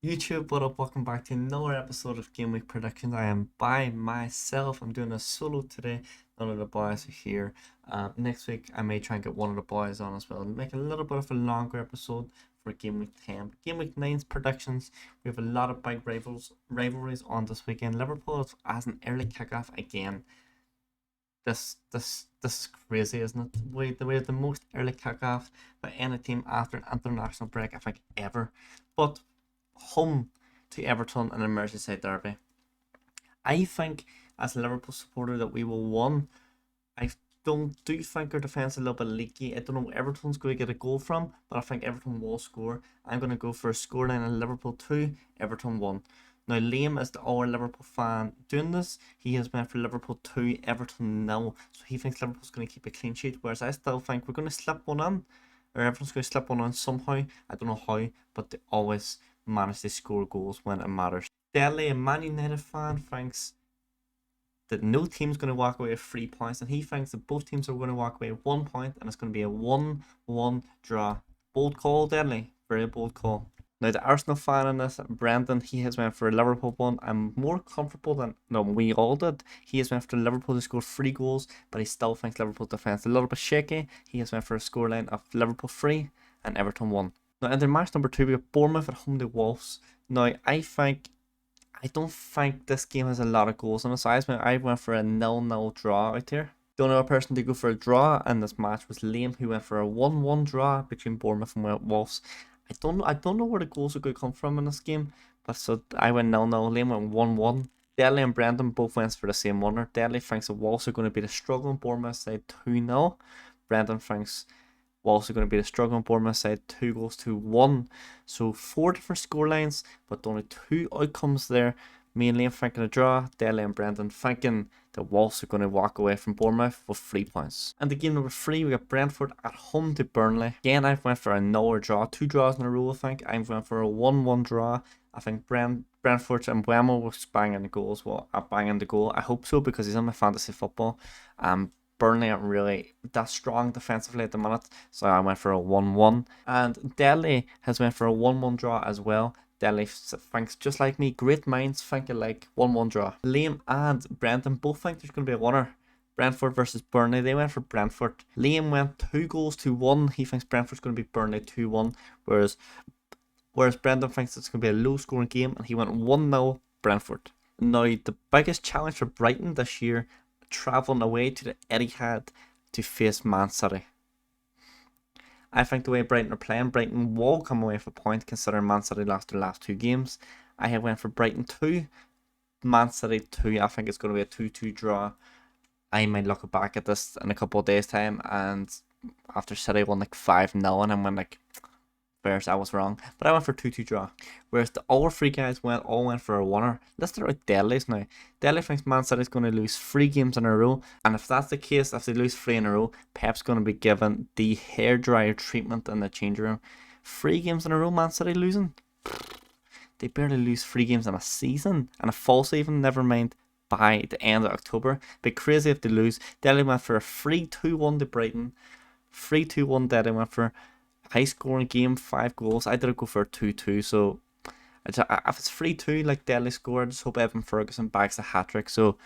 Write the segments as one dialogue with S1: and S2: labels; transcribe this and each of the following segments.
S1: YouTube, what up? Welcome back to another episode of Game Week Predictions. I am by myself. I'm doing a solo today. None of the boys are here. Next week, I may try and get one of the boys on as well. Make a little bit of a longer episode for Game Week 10. Game Week 9's predictions. We have a lot of big rivalries on this weekend. Liverpool has an early kickoff again. This is crazy, isn't it? We have the most early kickoff by any team after an international break, I think, ever. But home to Everton in a Merseyside derby. I think as a Liverpool supporter that we will win. I do think our defence is a little bit leaky. I don't know where Everton's going to get a goal from, but I think Everton will score. I'm going to go for a scoreline of Liverpool 2, Everton 1. Now, Liam is the our Liverpool fan doing this. He has went for Liverpool 2, Everton 0. So he thinks Liverpool's going to keep a clean sheet, whereas I still think we're going to slip one in. Or Everton's going to slip one in somehow. I don't know how, but they always manage to score goals when it matters. Dele, a Man United fan, thinks that no team's going to walk away with 3 points, and he thinks that both teams are going to walk away with 1 point, and it's going to be a 1-1 draw. Bold call, Dele. Very bold call. Now, the Arsenal fan in this, Brendan, he has went for a Liverpool one. I'm more comfortable than we all did. He has went for Liverpool to score 3 goals, but he still thinks Liverpool's defence is a little bit shaky. He has went for a scoreline of Liverpool 3 and Everton 1. Now, in their match number 2, we have Bournemouth at home to Wolves. Now, I don't think this game has a lot of goals in it, so I went for a 0-0 draw out here. The only other person to go for a draw in this match was Liam, who went for a 1-1 draw between Bournemouth and Wolves. I don't know where the goals are going to come from in this game, but so I went 0-0. Liam went 1-1. Dele and Brendan both went for the same winner. Dele thinks that Wolves are going to be the struggling Bournemouth side 2-0. Brendan thinks Wolves are going to be the struggling Bournemouth side 2-1. So 4 different scorelines, but only 2 outcomes there. Me and Liam thinking a draw, Dele and Brendan thinking that Wolves are going to walk away from Bournemouth with 3 points. And the game number 3, we got Brentford at home to Burnley. Again, I've went for another draw, 2 draws in a row. I think I've went for a 1-1 draw. I think Brentford and Buemo was banging the goals. Well, banging the goal. I hope so because he's on my fantasy football. Burnley aren't really that strong defensively at the minute, so I went for a 1-1. And Dele has went for a 1-1 draw as well. Dele thinks just like me, great minds think alike, 1-1 draw. Liam and Brendan both think there's going to be a winner. Brentford versus Burnley, they went for Brentford. Liam went 2-1. He thinks Brentford's going to beat Burnley 2-1, whereas Brendan thinks it's going to be a low scoring game, and he went 1-0 Brentford. Now, the biggest challenge for Brighton this year, travelling away to the Etihad to face Man City. I think the way Brighton are playing, Brighton will come away with a point considering Man City lost their last 2 games. I have went for Brighton 2, Man City 2. I think it's going to be a 2-2 draw. I might look back at this in a couple of days' time, and after City won like 5-0, and I'm like, first, I was wrong, but I went for 2-2 draw. Whereas the other 3 guys all went for a winner. Let's start with Dele's now. Dele thinks Man City's going to lose 3 games in a row, and if that's the case, if they lose 3 in a row, Pep's going to be given the hairdryer treatment in the change room. 3 games in a row, Man City losing. They barely lose 3 games in a season, and a full season, never mind by the end of October. It'd be crazy if they lose. Dele went for a 3-2-1 to Brighton. 3-2-1 Dele went for. High scoring game, 5 goals. I did go for a 2-2, so if it's 3-2 like Dele scored, I just hope Evan Ferguson bags a hat-trick so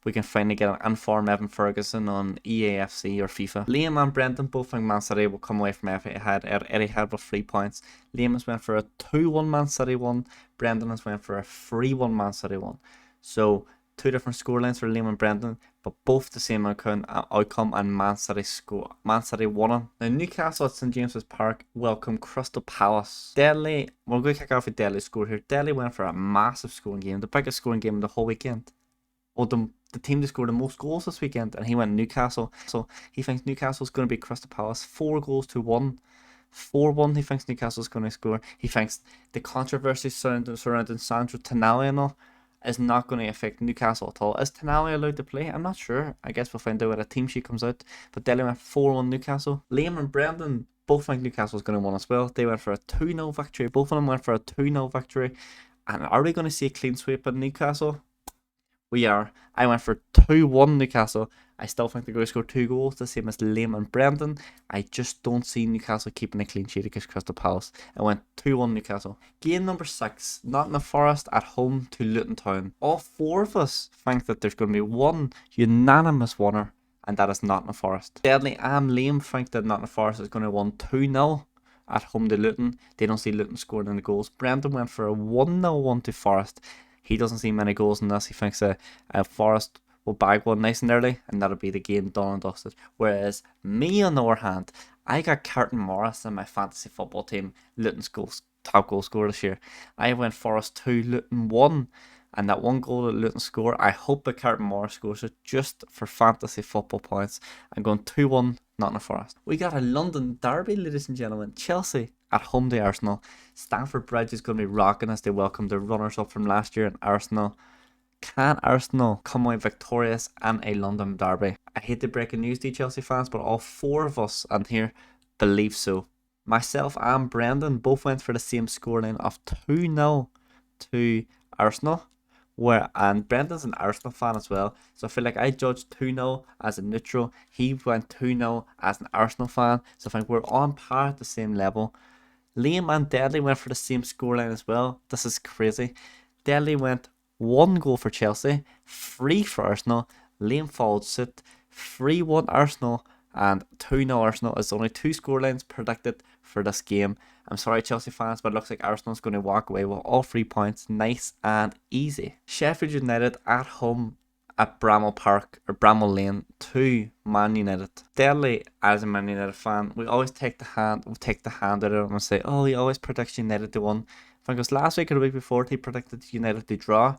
S1: we can finally get an informed Evan Ferguson on EAFC or FIFA. Liam and Brendan both think Man City will come away from Etihad with 3 points. Liam has went for a 2-1 Man City 1. Brendan has went for a 3-1 Man City 1. So 2 different scorelines for Liam and Brendan, but both the same outcome, and Man City won. Now, Newcastle at St James's Park welcome Crystal Palace. Dele, we're going to kick off with Dele's score here. Dele went for a massive scoring game, the biggest scoring game of the whole weekend. Well, the team that scored the most goals this weekend, and he went Newcastle. So he thinks Newcastle's going to beat Crystal Palace 4-1. 4-1 he thinks Newcastle's going to score. He thinks the controversy surrounding Sandro Tonali and all is not going to affect Newcastle at all. Is Tonali allowed to play? I'm not sure. I guess we'll find out when a team sheet comes out. But Dele went 4-1 Newcastle. Liam and Brendan both think Newcastle's going to win as well. They went for a 2-0 victory. Both of them went for a 2-0 victory. And are we going to see a clean sweep in Newcastle? We are. I went for 2-1 Newcastle. I still think they're going to score 2 goals, the same as Liam and Brendan. I just don't see Newcastle keeping a clean sheet against Crystal Palace. I went 2-1 Newcastle. Game number 6, Nottingham Forest at home to Luton Town. All 4 of us think that there's going to be one unanimous winner, and that is Nottingham Forest. Deadly and Liam think that Nottingham Forest is going to win 2-0 at home to Luton. They don't see Luton scoring any goals. Brendan went for a 1-0 one to Forest. He doesn't see many goals in this. He thinks a Forest will bag one nice and early, and that'll be the game done and dusted. Whereas me, on the other hand, I got Carlton Morris in my fantasy football team, Luton's top goal scorer this year. I went Forest 2, Luton 1. And that one goal that Luton score, I hope that Carlton Morris scores it just for fantasy football points. I'm going 2-1 Nottingham Forest. We got a London derby, ladies and gentlemen. Chelsea at home to Arsenal. Stamford Bridge is going to be rocking as they welcome the runners-up from last year in Arsenal. Can Arsenal come away victorious in a London derby? I hate to break news to you, Chelsea fans, but all 4 of us in here believe so. Myself and Brendan both went for the same scoreline of 2-0 to Arsenal. And Brendan's an Arsenal fan as well, so I feel like I judged 2-0 as a neutral. He went 2-0 as an Arsenal fan, so I think we're on par at the same level. Liam and Deadly went for the same scoreline as well. This is crazy. Deadly went 1 goal for Chelsea, 3 for Arsenal. Liam followed suit, 3-1 Arsenal and 2-0 Arsenal. Is only 2 scorelines predicted for this game. I'm sorry, Chelsea fans, but it looks like Arsenal's going to walk away with all 3 points, nice and easy. Sheffield United at home at Bramall Lane to Man United. Deadly, as a Man United fan, we always take the hand out of him and say, oh, he always predicts United to win. I think it was last week or the week before he predicted United to draw,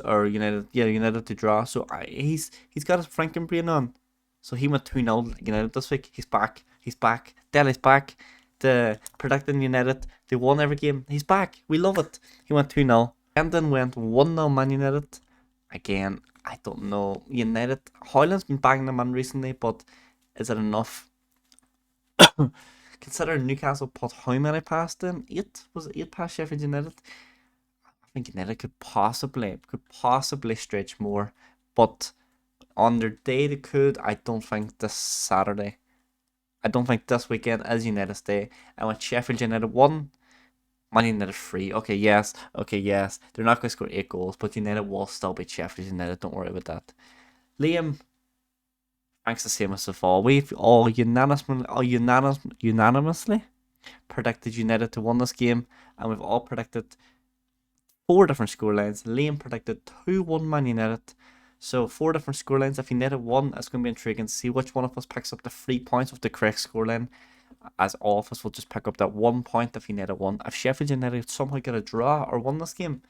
S1: United to draw. So he's got his Franken brain on. So he went 2-0 United this week. He's back. Deadly's back. The predicting United, they won every game. He's back. We love it. He went 2-0. Brendan went 1-0 Man United. Again, I don't know. United, Hoyland's been banging them on recently, but is it enough? Considering Newcastle put how many past them? 8? Was it 8 past Sheffield United? I think United could possibly stretch more, but on their day they could. I don't think this Saturday. I don't think this weekend is United's day. I went Sheffield United 1, Man United 3. Okay, yes. They're not going to score 8 goals, but United will still beat Sheffield United. Don't worry about that. Liam, thanks the same as before. We've all unanimously predicted United to win this game, and we've all predicted 4 different scorelines. Liam predicted 2-1 Man United. So 4 different scorelines. If United won, it's going to be intriguing to see which one of us picks up the 3 points with the correct scoreline, as all of us will just pick up that 1 point if United won. If Sheffield United somehow get a draw or won this game,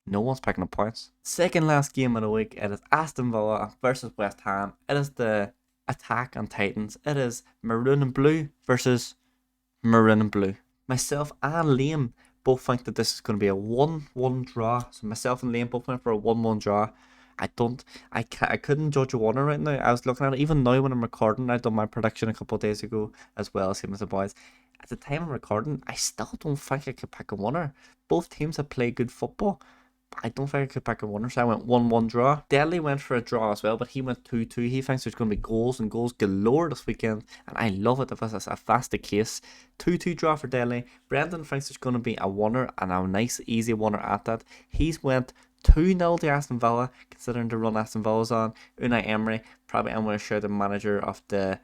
S1: no one's picking up points. Second last game of the week, it is Aston Villa versus West Ham. It is the Attack on Titans. It is Maroon and Blue versus Maroon and Blue. Myself and Liam both think that this is going to be a 1-1 draw. So myself and Liam both went for a 1-1 draw. I couldn't judge a winner right now. I was looking at it, even now when I'm recording. I done my prediction a couple of days ago as well, same as the boys. At the time I'm recording, I still don't think I could pick a winner. Both teams have played good football, but I don't think I could pick a winner, so I went 1-1 draw. Deadly went for a draw as well, but he went 2-2. He thinks there's going to be goals and goals galore this weekend, and I love it if that's the case. 2-2 draw for Deadly. Brendan thinks there's going to be a winner, and a nice easy winner at that. He's went 2-0 to Aston Villa, considering the run Aston Villa's on. Unai Emery, probably I'm going to share the manager of the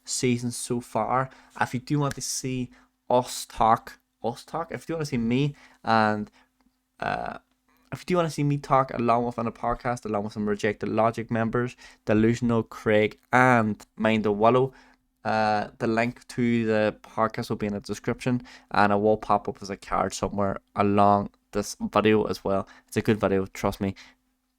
S1: season so far. If you do want to see us talk, if you do want to see me and if you do want to see me talk along with on a podcast, along with some Rejected Logic members, Delusional, Craig, and Mind the Wallow, the link to the podcast will be in the description, and it will pop up as a card somewhere along this video as well. It's a good video, trust me.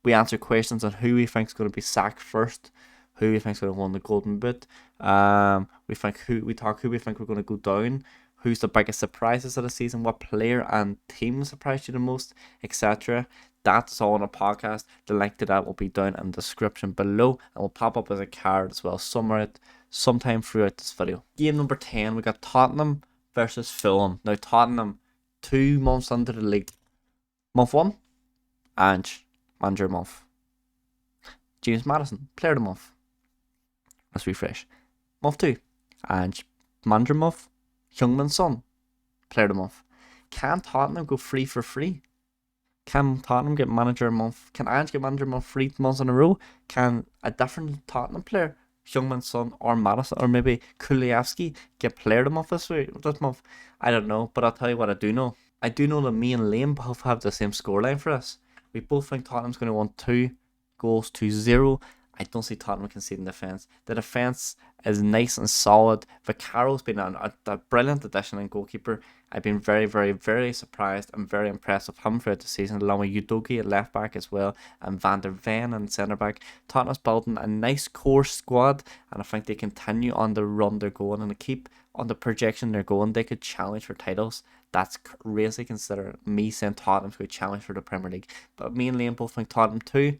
S1: We answer questions on who we think is going to be sacked first, who we think is going to win the Golden Boot. We think who we think we're going to go down, who's the biggest surprises of the season, what player and team surprised you the most, etc. That's all on a podcast. The link to that will be down in the description below, and will pop up as a card as well somewhere sometime throughout this video. Game number 10, we got Tottenham versus Fulham. Now Tottenham, 2 months into the league. Month 1, and manager month. James Madison, player of the month. Let's refresh. Month 2. And manager month, Heung-min Son, player of the month. Can Tottenham go free for free? Can Tottenham get manager a month? Can Ange get manager a month 3 months in a row? Can a different Tottenham player, Heung-min Son or Madison or maybe Kulievsky, get player of the month this month? I don't know, but I'll tell you what I do know. I do know that me and Liam both have the same scoreline for us. We both think Tottenham's going to win 2-0. I don't see Tottenham conceding defence. The defence is nice and solid. Viccaro's been a brilliant addition and goalkeeper. I've been very, very, very surprised and very impressed with him throughout the season, along with Udogi at left back as well, and Van der Ven and centre back. Tottenham's building a nice core squad, and I think they continue on the run they're going and to keep on the projection they're going. They could challenge for titles. That's crazy considering me saying Tottenham's going to challenge for the Premier League. But me and Liam both think Tottenham 2.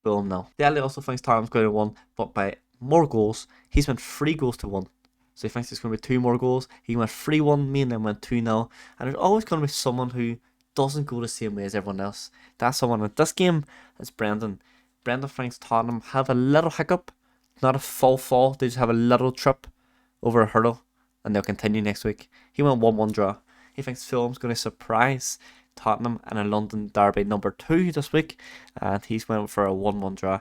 S1: Fulham nil. Dele also thinks Tottenham's going to win, but by more goals. He's went 3 goals to 1. So he thinks there's going to be 2 more goals. He went 3-1, me and them went 2-0. And there's always going to be someone who doesn't go the same way as everyone else. That's someone at this game is Brendan. Brendan thinks Tottenham have a little hiccup. Not a full fall. They just have a little trip over a hurdle. And they'll continue next week. He went 1-1 draw. He thinks Fulham's going to surprise Tottenham in a London derby number 2 this week. And he's went for a 1-1 draw.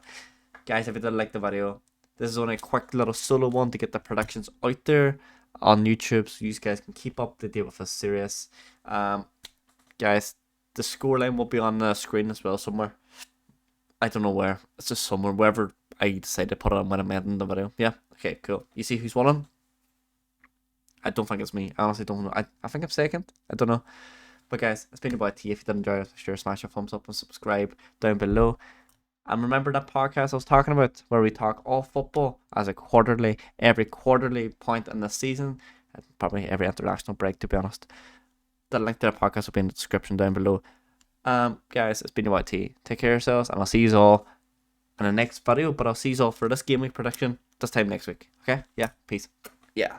S1: Guys, if you did like the video, this is only a quick little solo one to get the predictions out there on YouTube so you guys can keep up to date with us serious. Guys, the scoreline will be on the screen as well somewhere. I don't know where. It's just somewhere. Wherever I decide to put it on when I'm editing the video. Yeah, okay, cool. You see who's won? I don't think it's me. I honestly don't know. I think I'm second. I don't know. But guys, it's been your boy T. If you did enjoy it, sure smash a thumbs up and subscribe down below. And remember that podcast I was talking about where we talk all football as every quarterly point in the season, and probably every international break, to be honest. The link to the podcast will be in the description down below. Guys, it's been your boy T. Take care of yourselves, and I'll see you all in the next video. But I'll see you all for this game week prediction this time next week. Okay? Yeah. Peace. Yeah.